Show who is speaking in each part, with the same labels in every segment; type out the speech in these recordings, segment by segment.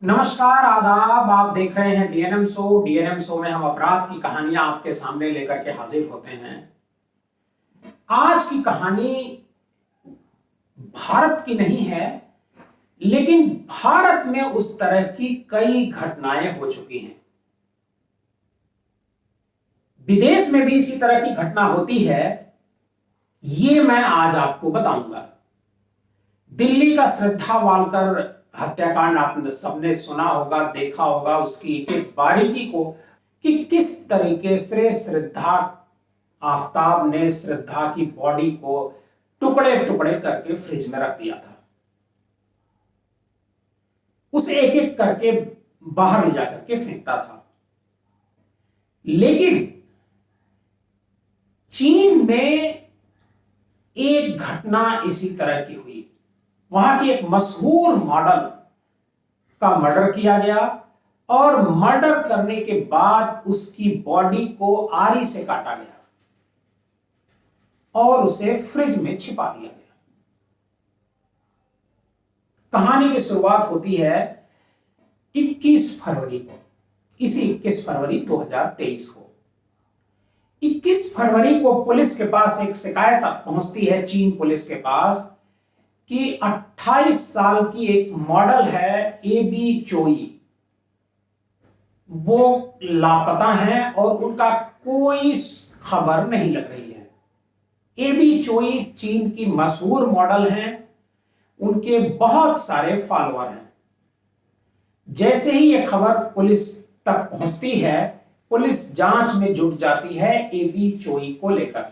Speaker 1: नमस्कार, आदाब। आप देख रहे हैं डीएनएम शो। डीएनएम शो में हम अपराध की कहानियां आपके सामने लेकर के हाजिर होते हैं। आज की कहानी भारत की नहीं है, लेकिन भारत में उस तरह की कई घटनाएं हो चुकी हैं। विदेश में भी इसी तरह की घटना होती है, ये मैं आज आपको बताऊंगा। दिल्ली का श्रद्धा वालकर हत्याकांड आपने सबने सुना होगा, देखा होगा उसकी एक एक बारीकी को, कि किस तरीके से श्रद्धा आफताब ने श्रद्धा की बॉडी को टुकड़े टुकड़े करके फ्रिज में रख दिया था। उसे एक एक करके बाहर ले जाकर के फेंकता था। लेकिन चीन में एक घटना इसी तरह की हुई। वहां की एक मशहूर मॉडल का मर्डर किया गया और मर्डर करने के बाद उसकी बॉडी को आरी से काटा गया और उसे फ्रिज में छिपा दिया गया। कहानी की शुरुआत होती है 21 फरवरी को, इसी 21 फरवरी 2023 को। 21 फरवरी को पुलिस के पास एक शिकायत पहुंचती है, चीन पुलिस के पास, कि 28 साल की एक मॉडल है एबी चोई, वो लापता है और उनका कोई खबर नहीं लग रही है। एबी चोई चीन की मशहूर मॉडल हैं, उनके बहुत सारे फॉलोअर हैं। जैसे ही यह खबर पुलिस तक पहुंचती है, पुलिस जांच में जुट जाती है एबी चोई को लेकर।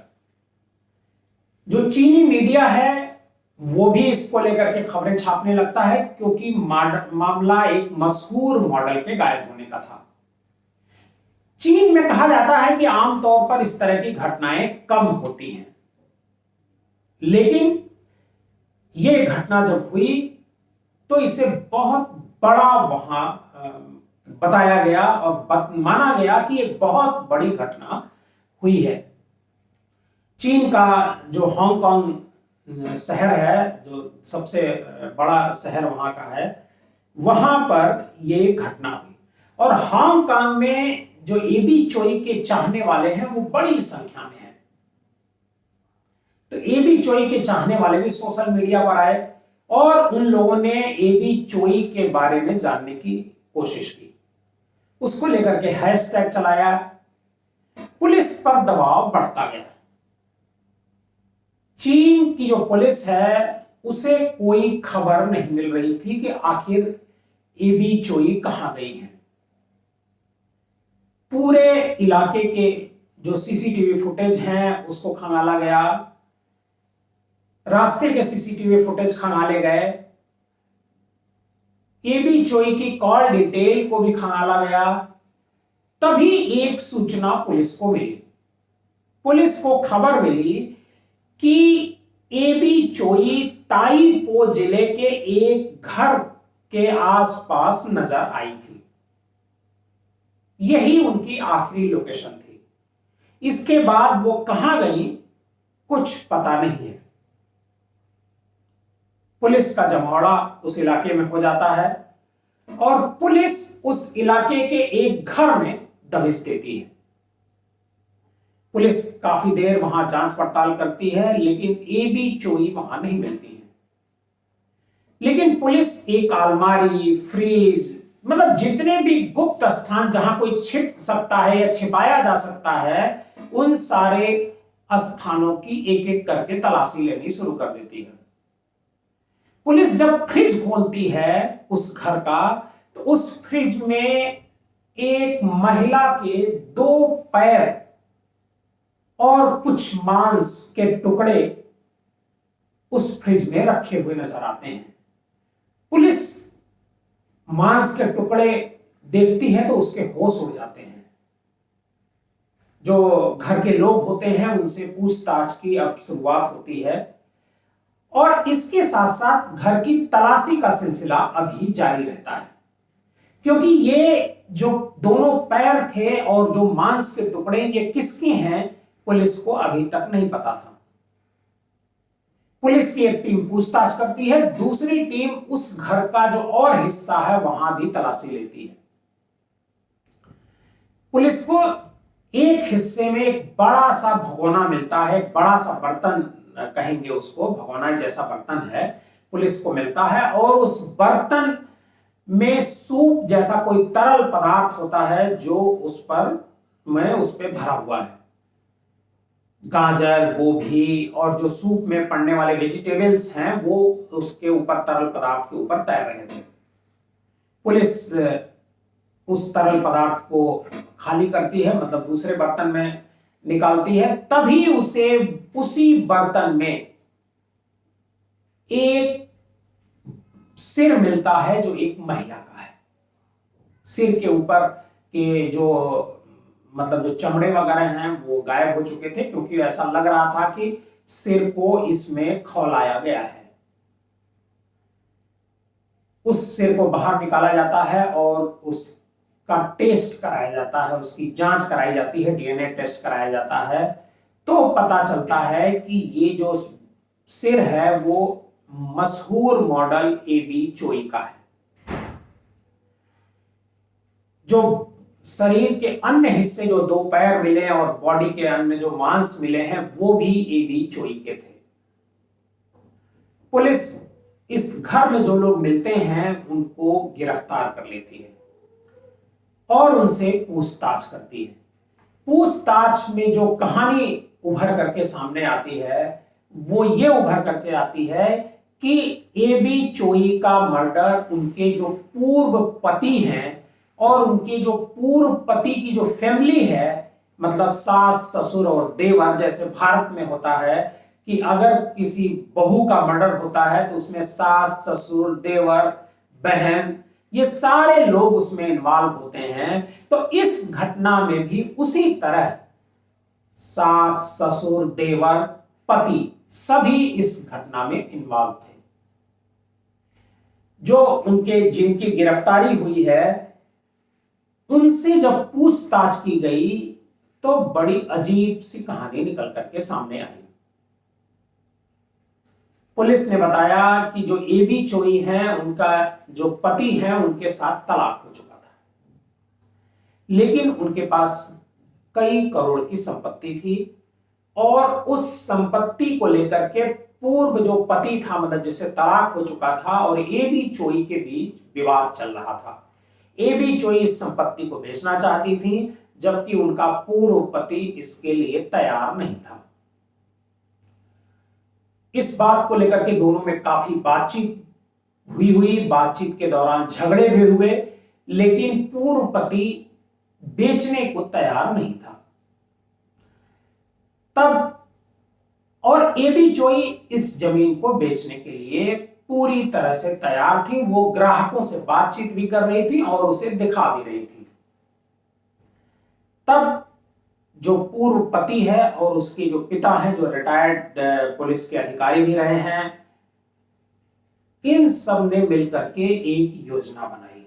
Speaker 1: जो चीनी मीडिया है वो भी इसको लेकर के खबरें छापने लगता है, क्योंकि मामला एक मशहूर मॉडल के गायब होने का था। चीन में कहा जाता है कि आमतौर पर इस तरह की घटनाएं कम होती हैं, लेकिन यह घटना जब हुई तो इसे बहुत बड़ा वहां बताया गया और माना गया कि एक बहुत बड़ी घटना हुई है। चीन का जो हांगकांग शहर है, जो सबसे बड़ा शहर वहां का है, वहां पर यह घटना हुई। और हांगकांग में जो एबी चोई के चाहने वाले हैं वो बड़ी संख्या में हैं। तो एबी चोई के चाहने वाले भी सोशल मीडिया पर आए और उन लोगों ने एबी चोई के बारे में जानने की कोशिश की। उसको लेकर के हैशटैग चलाया। पुलिस पर दबाव बढ़ता गया। चीन की जो पुलिस है उसे कोई खबर नहीं मिल रही थी कि आखिर एबी चोई कहां गई है। पूरे इलाके के जो सीसीटीवी फुटेज हैं उसको खंगाला गया, रास्ते के सीसीटीवी फुटेज खंगाले गए, एबी चोई की कॉल डिटेल को भी खंगाला गया। तभी एक सूचना पुलिस को मिली। पुलिस को खबर मिली कि एबी चोई ताइपो जिले के एक घर के आसपास नजर आई थी। यही उनकी आखिरी लोकेशन थी। इसके बाद वो कहां गई कुछ पता नहीं है। पुलिस का जमावड़ा उस इलाके में हो जाता है और पुलिस उस इलाके के एक घर में दबिश देती है। पुलिस काफी देर वहां जांच पड़ताल करती है, लेकिन एबी चोई वहां नहीं मिलती है। लेकिन पुलिस एक अलमारी, फ्रीज, मतलब जितने भी गुप्त स्थान जहां कोई छिप सकता है या छिपाया जा सकता है, उन सारे स्थानों की एक एक करके तलाशी लेनी शुरू कर देती है। पुलिस जब फ्रिज खोलती है उस घर का, तो उस फ्रिज में एक महिला के 2 पैर और कुछ मांस के टुकड़े उस फ्रिज में रखे हुए नजर आते हैं। पुलिस मांस के टुकड़े देखती है तो उसके होश उड़ जाते हैं। जो घर के लोग होते हैं उनसे पूछताछ की अब शुरुआत होती है और इसके साथ साथ घर की तलाशी का सिलसिला अभी जारी रहता है, क्योंकि ये जो दोनों पैर थे और जो मांस के टुकड़े ये किसके हैं पुलिस को अभी तक नहीं पता था। पुलिस की एक टीम पूछताछ करती है, दूसरी टीम उस घर का जो और हिस्सा है वहां भी तलाशी लेती है। पुलिस को एक हिस्से में एक बड़ा सा भगोना मिलता है, बड़ा सा बर्तन कहेंगे उसको, भगोना जैसा बर्तन है, पुलिस को मिलता है। और उस बर्तन में सूप जैसा कोई तरल पदार्थ होता है जो उस पे भरा हुआ है। गाजर, गोभी और जो सूप में पड़ने वाले वेजिटेबल्स हैं वो उसके ऊपर, तरल पदार्थ के ऊपर तैर रहे थे। पुलिस उस तरल पदार्थ को खाली करती है, मतलब दूसरे बर्तन में निकालती है। तभी उसे उसी बर्तन में एक सिर मिलता है जो एक महिला का है। सिर के ऊपर के जो मतलब जो चमड़े वगैरह हैं वो गायब हो चुके थे, क्योंकि ऐसा लग रहा था कि सिर को इसमें खौलाया गया है। उस सिर को बाहर निकाला जाता है और उसका टेस्ट कराया जाता है, उसकी जांच कराई जाती है, डीएनए टेस्ट कराया जाता है। तो पता चलता है कि ये जो सिर है वो मशहूर मॉडल एबी चोई का है। जो शरीर के अन्य हिस्से, जो दो पैर मिले और बॉडी के अन्य जो मांस मिले हैं, वो भी एबी चोई के थे। पुलिस इस घर में जो लोग मिलते हैं उनको गिरफ्तार कर लेती है और उनसे पूछताछ करती है। पूछताछ में जो कहानी उभर करके सामने आती है वो ये उभर करके आती है कि एबी चोई का मर्डर उनके जो पूर्व पति हैं और उनके जो पूर्व पति की जो फैमिली है, मतलब सास, ससुर और देवर, जैसे भारत में होता है कि अगर किसी बहू का मर्डर होता है तो उसमें सास, ससुर, देवर, बहन, ये सारे लोग उसमें इन्वॉल्व होते हैं। तो इस घटना में भी उसी तरह सास, ससुर, देवर, पति सभी इस घटना में इन्वॉल्व थे। जो उनके जिनकी गिरफ्तारी हुई है उनसे जब पूछताछ की गई तो बड़ी अजीब सी कहानी निकल करके सामने आई। पुलिस ने बताया कि जो एबी चोई हैं उनका जो पति है उनके साथ तलाक हो चुका था, लेकिन उनके पास कई करोड़ की संपत्ति थी और उस संपत्ति को लेकर के पूर्व जो पति था, मतलब जिससे तलाक हो चुका था, और एबी चोई के बीच विवाद चल रहा था। एबी चोई इस संपत्ति को बेचना चाहती थी जबकि उनका पूर्व पति इसके लिए तैयार नहीं था। इस बात को लेकर के दोनों में काफी बातचीत हुई। बातचीत के दौरान झगड़े भी हुए, लेकिन पूर्व पति बेचने को तैयार नहीं था। तब और एबी चोई इस जमीन को बेचने के लिए पूरी तरह से तैयार थी। वो ग्राहकों से बातचीत भी कर रही थी और उसे दिखा भी रही थी। तब जो पूर्व पति है और उसके जो पिता हैं, जो रिटायर्ड पुलिस के अधिकारी भी रहे हैं, इन सब ने मिलकर के एक योजना बनाई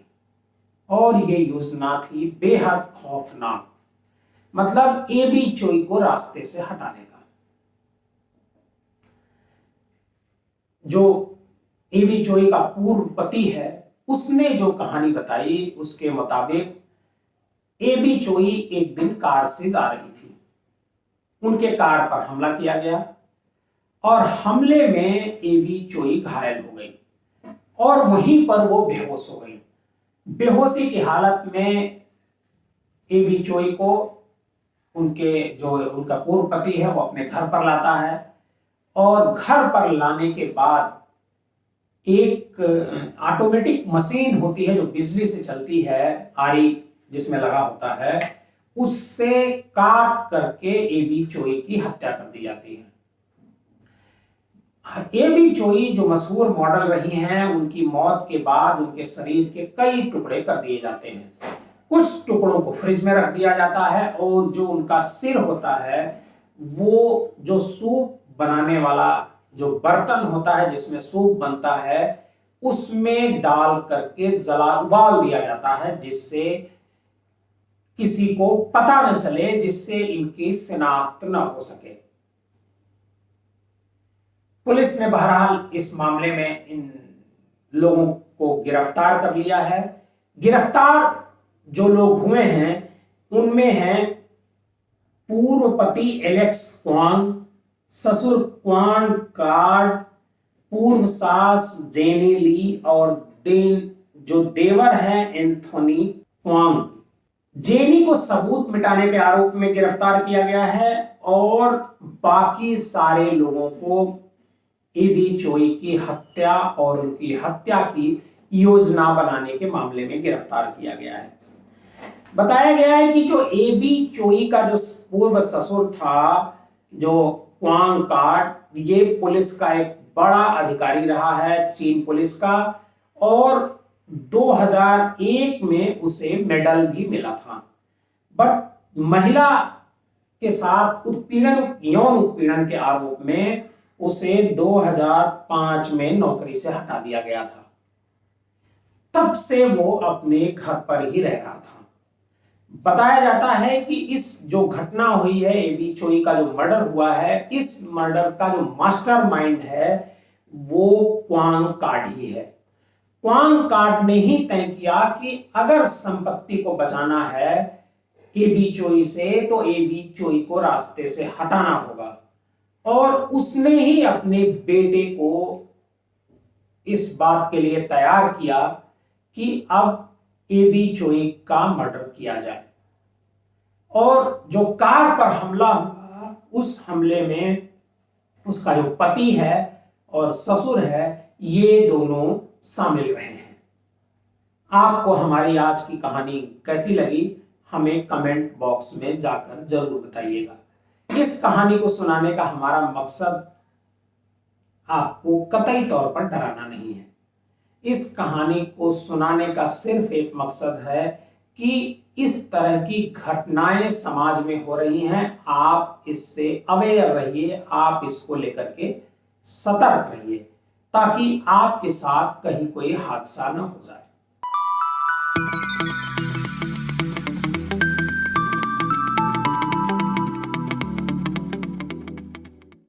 Speaker 1: और ये योजना थी बेहद खौफनाक, मतलब एबी चोई को रास्ते से हटाने का। जो एबी चोई का पूर्व पति है उसने जो कहानी बताई उसके मुताबिक एबी चोई एक दिन कार से जा रही थी, उनके कार पर हमला किया गया और हमले में एबी चोई घायल हो गई और वहीं पर वो बेहोश हो गई। बेहोशी की हालत में एबी चोई को उनका पूर्व पति है वो अपने घर पर लाता है और घर पर लाने के बाद एक ऑटोमेटिक मशीन होती है जो बिजली से चलती है, आरी जिसमें लगा होता है, उससे काट करके एबी चोई की हत्या कर दी जाती है। एबी चोई जो मशहूर मॉडल रही हैं, उनकी मौत के बाद उनके शरीर के कई टुकड़े कर दिए जाते हैं। कुछ टुकड़ों को फ्रिज में रख दिया जाता है और जो उनका सिर होता है वो जो सूप बनाने वाला जो बर्तन होता है जिसमें सूप बनता है उसमें डाल करके उबाल दिया जाता है, जिससे किसी को पता न चले, जिससे इनकी शिनाख्त न हो सके। पुलिस ने बहरहाल इस मामले में इन लोगों को गिरफ्तार कर लिया है। गिरफ्तार जो लोग हुए हैं उनमें हैं पूर्व पति एलेक्स क्वांग, ससुर क्वान कार्ड, पूर्व सास जेनी ली और जो देवर है एंथोनी क्वांग। जेनी को सबूत मिटाने के आरोप में गिरफ्तार किया गया है और बाकी सारे लोगों को एबी चोई की हत्या और उनकी हत्या की योजना बनाने के मामले में गिरफ्तार किया गया है। बताया गया है कि जो एबी चोई का जो पूर्व ससुर था, जो क्वांग कार्ड, ये पुलिस का एक बड़ा अधिकारी रहा है, चीन पुलिस का, और 2001 में उसे मेडल भी मिला था। बट महिला के साथ उत्पीड़न, यौन उत्पीड़न के आरोप में उसे 2005 में नौकरी से हटा दिया गया था। तब से वो अपने घर पर ही रह रहा था। बताया जाता है कि इस जो घटना हुई है, एबी चोई का जो मर्डर हुआ है, इस मर्डर का जो मास्टरमाइंड है वो क्वांग कार्ड ही है। क्वांग कार्ड ने ही तय किया कि अगर संपत्ति को बचाना है एबी चोई से तो एबी चोई को रास्ते से हटाना होगा, और उसने ही अपने बेटे को इस बात के लिए तैयार किया कि अब एबी चोई का मर्डर किया जाए। और जो कार पर हमला हुआ, उस हमले में उसका जो पति है और ससुर है, ये दोनों शामिल रहे हैं। आपको हमारी आज की कहानी कैसी लगी हमें कमेंट बॉक्स में जाकर जरूर बताइएगा। इस कहानी को सुनाने का हमारा मकसद आपको कतई तौर पर डराना नहीं है। इस कहानी को सुनाने का सिर्फ एक मकसद है कि इस तरह की घटनाएं समाज में हो रही हैं, आप इससे अवेयर रहिए, आप इसको लेकर के सतर्क रहिए, ताकि आपके साथ कहीं कोई हादसा न हो जाए।